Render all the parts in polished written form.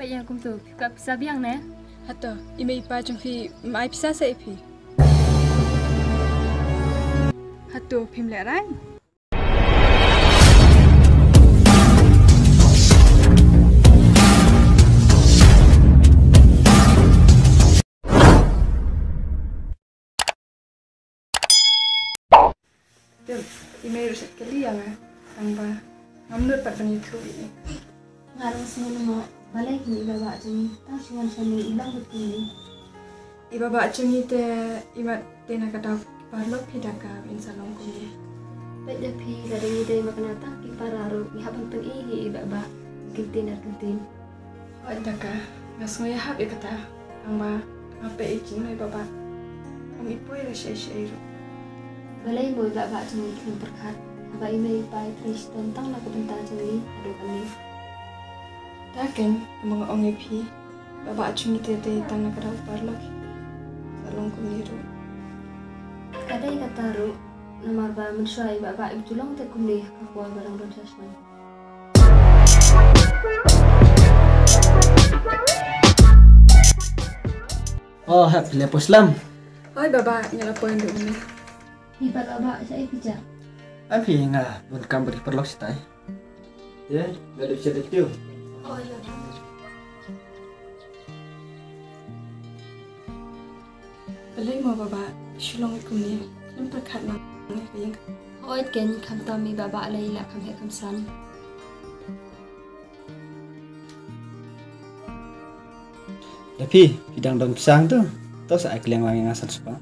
yang kum tu ka pisa biang ne. Hato, ime ipa jong fi mai pisa sa ipi. Hato, phim lẹ rai. Ime rusak kali ya nga. Tangba, ngamnut pat bani tu ini. Ngarang sini mo balai kini baba jemi ta singan sani ilang betul. Iba ba jemi te ima te na kata parlo pidaka insalong kuni. Baik pi lada ni dai makna ta ki pararu ni habang teng ihi baba kintin ar kintin. Daka, ngas ngoy hab kata. Tangba, apa ijin ngoy baba. Ang ipoy ra siya. Balai mo baba jemi kin perkat. Aba ime pai tris tentang nak bentar jemi adu kami. Dakin, mga ongepi, baba cungi tete tang nakara parlo. Salong kumiru. Kadai kataru nama ba mensuai baba ibu tulong te kumni kakua barang rojasman. Oh, happy lepuslam. Oi baba, nyala poin dulu ni. Hibat baba saya pijak. Happy nga, welcome beri perlok sitai. Ya, gak bisa detiu. Oh iya. Balai mo baba, shulong kumni, lim perkat na kayang. Oit ken kam tami baba laila kam he kam san. Tapi bidang daun pisang tu, tos saya keliang lagi ngasal sepa.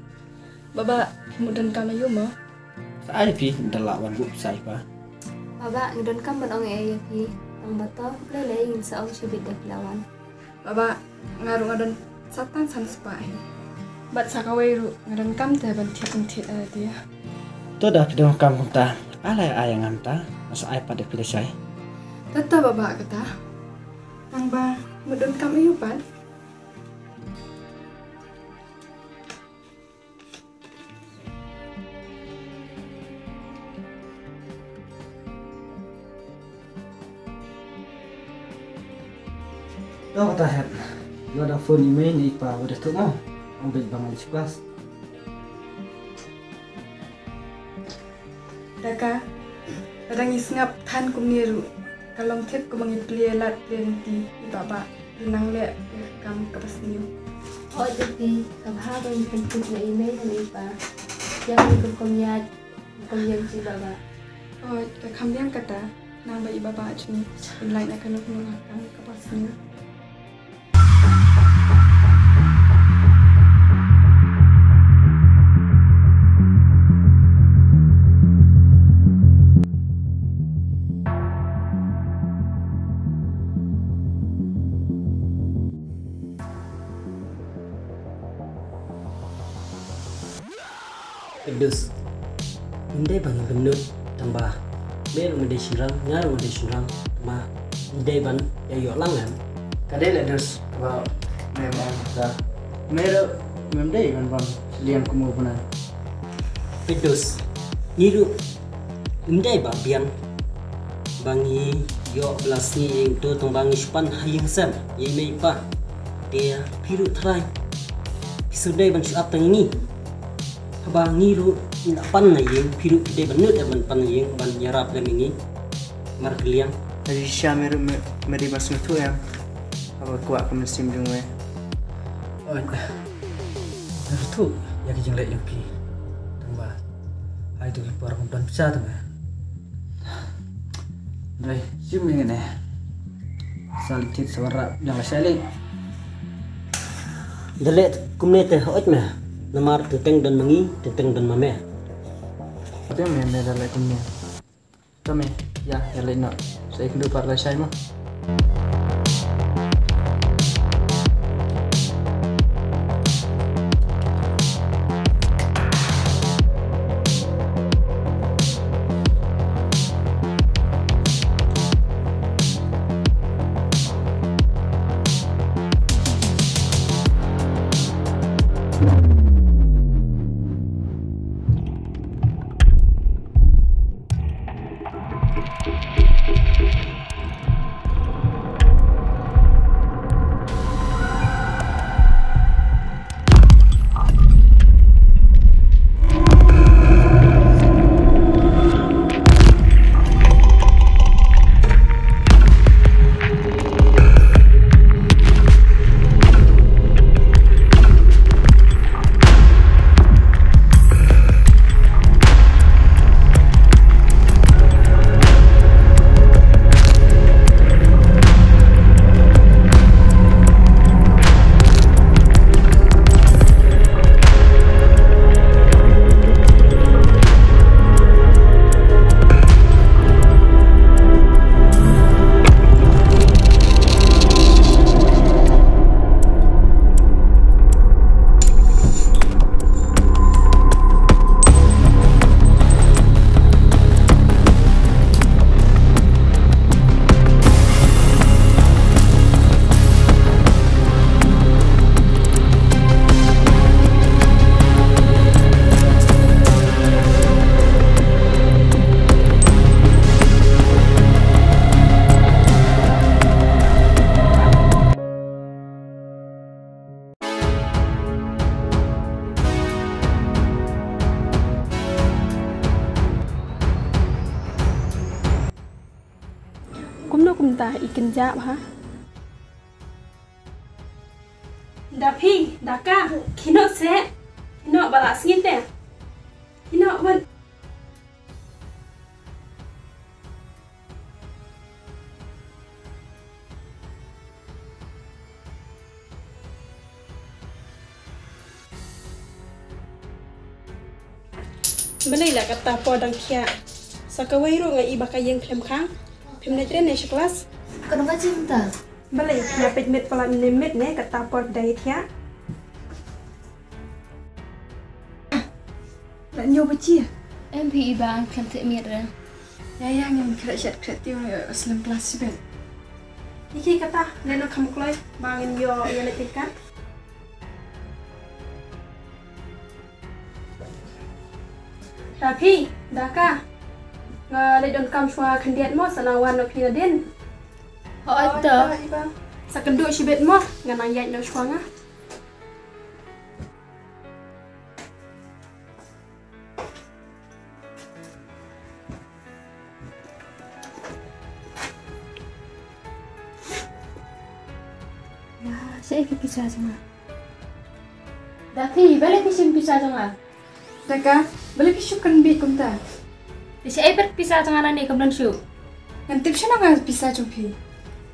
Baba, kemudian kami yumo. Saya pi dalawan bu saya pa. Baba ngidon kam ban ong ya pi. Ang bato lele ingin sa ong sibit dak lawan. Baba, ngarung adon satan san sepai. Bat sakaweru ngadon kam te ban tiat dia. Tu dah bidang kampung ta. Alai ayang anta, masa ay pada pilih saya. Tata baba kata. Tangba, mudon kam iupan. Oh, kata head. Lo ada phone email ni pa udah tu mau. Ambil bangun di kelas. Daka, kadang isngap tan kumniru. Kalong tip ko mangi plielat plenti baba. Nang le kam kapas niyo. Oit pi kam ha ban pentuk na email ni pa. Yang ikut komyat si baba. Oh, kam yang kata nang ba ibaba achni. Inline akan nungakam kapas niyo. Pedus, indai bang benut tambah, beru mende sirang, ngaru mende sirang, ma indai ban ya yo langan. Kadai leaders about memang kita. Mero memdai kan bang liang kumu punan. Pedus, ngiru indai ba biang, bangi yo belas ni yang tu tong bangi span hayang sam, ye mei pa, dia piru try, pisudai ban suap tang ini. Haba ngiru ina pan na yeng piru pide benut ban pan yeng ban yarap lem ini mar kliang. Jadi siya meron mas nutu ya. Apa kuat kamu sim dong we. Oh, dari tu ya kijing lek yang pi. Tambah, ay tu kipar kumpulan bisa tu mah. Dai, sim yang ni. Salitit suara yang lain. Dalet kumne te hoit mah. Namar teteng dan mengi, teteng dan mame. Apa yang mereka lakukan? Kami ya lain nak. Saya kena parla saya mah. ta ikan jap ha. Dapi, daka, kino se, kino balak singit deh. Kino ban. Balai lah kata podang kia. Sakawai ro ngai iba kayeng klem khang. Phim nei tren nei kelas. Kau nak cinta? Balai na pet met pala met ne kata pod dai thia. Lan nyo bachi. Em bị bà ăn khăn thịt miệt rồi. Ya ya ngam kira chat kira tiu aslam kelas sibet. Iki kata neno kam kloi bangin yo ya letikan. Tapi, daka. Ngalai don kam shwa khandiat mo sanawan no phina den. Họ tờ. Sa kenduk sibet mo nganang yai no shwa nga. Sẽ cái pizza chẳng à? Đã thì balik pisim pizza chẳng à? Daka, balik pisu kan bit kum ta. Thì sẽ bắt pizza chẳng à này cầm lên siu. Ngan tip shana nga pisa jumpi.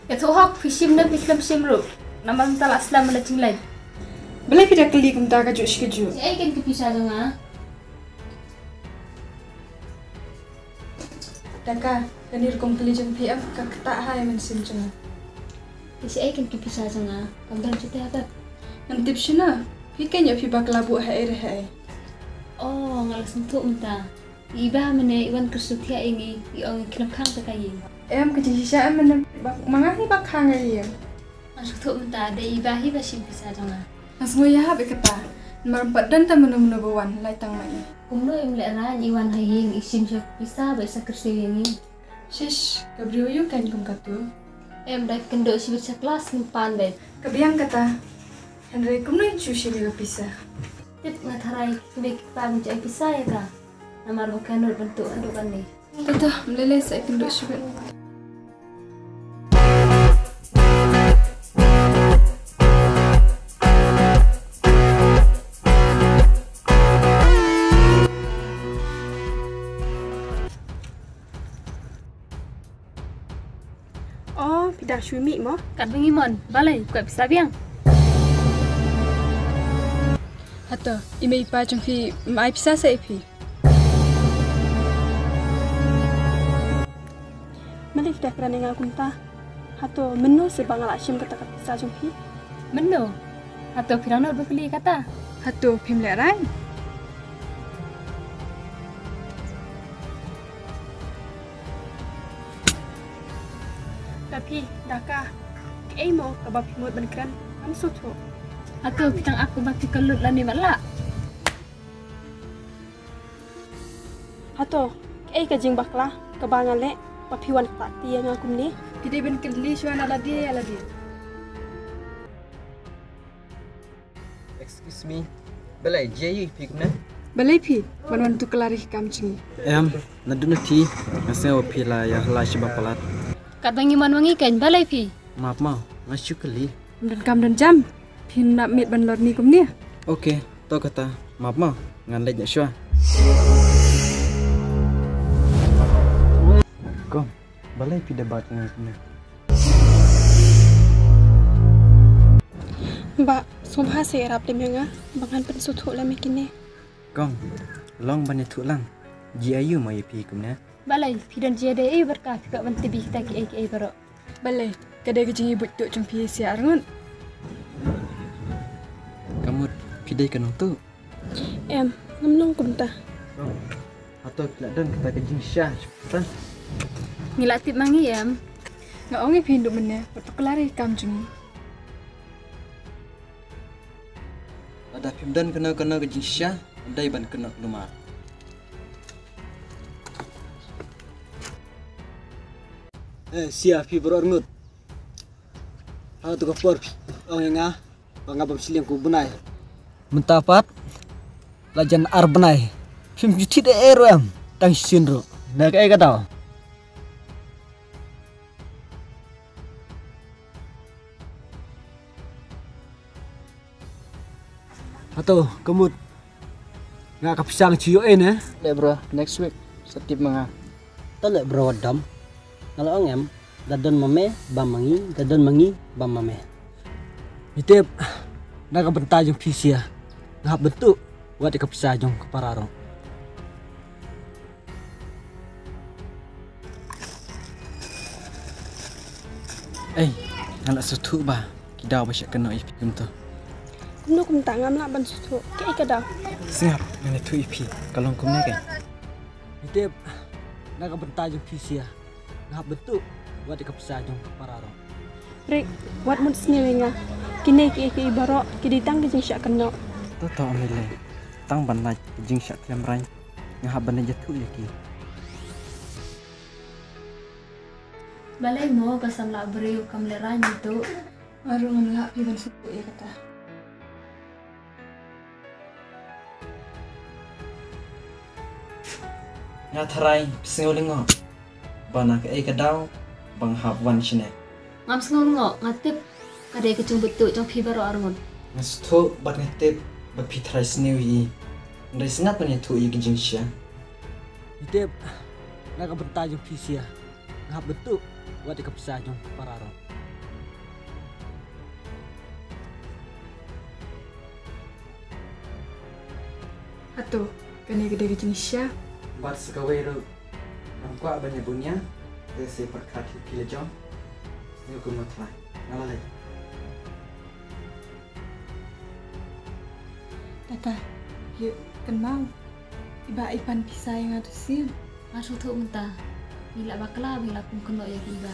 Ya thu hok pisim na pisim ru. Naman tala aslam na ching lai. Balik pida kali kum ta ka ju shikiju. Sẽ cái pizza chẳng à? Daka, kanir kum kali jumpi am ka kata hai man sim janga. Thì sẽ cái pizza chẳng à? Cầm lên chút thế Ngan tip shana, pi kanya pi bakla bu hai re hai. Oh, ngalas sentuh minta. Iba mana iwan kersutia ini, iong kirim kang terkait. Em ke jisha em man mangah ni bak khang ai. Sentuh minta, ada iba hiba sim pizza chẳng à? Asmo ya ha be kata. Mar padan ta menu bawan lai tang mai. Kumno im le ra iwan hai hing isim siap pizza ba sa kersu ini. Shish, kabriyo yu kan kum katu. Em dah kendo si baca kelas nimpan deh. Kabiang kata. Henry kum no chu shi be pisa. Tip ngatarai kebik pang jai pizza ya ta. Namar bukan bentuk andukan ni. Tata, melele sa kenduk shi be. Oh, pidah shui mi mo. Kat pengimon, balai kuat pizza biang. Hato, ime ipa jumpi mai pisa sa ipi. Malik dah kerana dengan kunta. Hato, menu sebangala sim kata kat pisa jumpi. Mendo. Atau pirana berbeli kata. Hato, pim lerai. Tapi, daka, kei mo kabab himut benkran, am soto. Atau pitang aku bagi kelut lah ni malak. Hato, kei kajing bakla, kebangan le, papiwan pati yang aku ni. Pide ben kedli shwana la dia ya la dia. Excuse me. Balai je pi kum na. Balai pi, wan tu kelari kam cing. Em nadun thi ngaseo phila ya la shiba palat. Kat pengimon wangi kan balai pi. Maaf mau ngasyu kali. Dan kam dan jam. Pin nak mit ban lor ni kum ni. Oke, to kata maaf mau ngan lej shwa. Kom, balai pi debat ngan kena. Mbak, sumpah saya rap lemanga, bangan pen sutu la mikine. Kom, long bane thu lang. Ji ayu mai pi kum na. Balai pi dan jade berkah kat banti bi kita ki baro. Balai, kadai kejing ibu tu jumpi si arngun. Kamu pidai kan tu. Em, ngamlong kum ta. Atau kelak dan kita kejing syah cepetan. Ngilatip mangi em. Nga ongi pindu mene, waktu kelari kam jung. Ada pimdan kena kejing syah, dai ban kena lumar. Siap pi berorngut. Hau tu kapor. Oh yang pangabam siling ku bunai. Mentapat lajan arbenai. Film juti de ero tang sinro. Nak ai kata. Atau kemud nggak kepisang ciyo eh. Le bro, next week setip mga. Tolek bro dam. Kalau ongem dadon mame bamangi dadon mangi bamame. Itip nakabentajong pisya ngap bentuk buat kepisajong kepararong. Anak sutu ba? Kidau ba siya kena ipi kumto. Kumno kum tak ngam la ban susu. Ke ikada. Singap ngene tu ipi kalong kumne ke. Itip nakabentajong pisya ngap bentuk buat kepisajong kepararong. Rik, wat mun sniwenga. Kine ke ibaro kiditang ke jing syak kena. Toto amile. Tang ban nai jing syak tiam rai. Ngah ban jatu yaki. Balai mo kasam la beriu kam leran itu. Baru ngamla piban suku ya kata. Nga tharai singolingo. Bana ke kadau bang hab wan shine. Ngam ngok ngatip kadai kecung betul trong pi baro arngon. Ngasto bat ngetep bat pi tharai snewi. Ndai singat ban tu yi jing sya. Itip nakabentajong pisya ngap bentuk buat kepisajong kepararong. Atau kene gede jing sya. Bat sekawero namkwa banyak bunya. Desi perkat pilih jom. Ini aku mau try. Ngalalai. Tata, yuk kenal. Iba ipan pisah yang ada sih. Masuk tu mentah. Bila bakla bila kum kena ya kiba.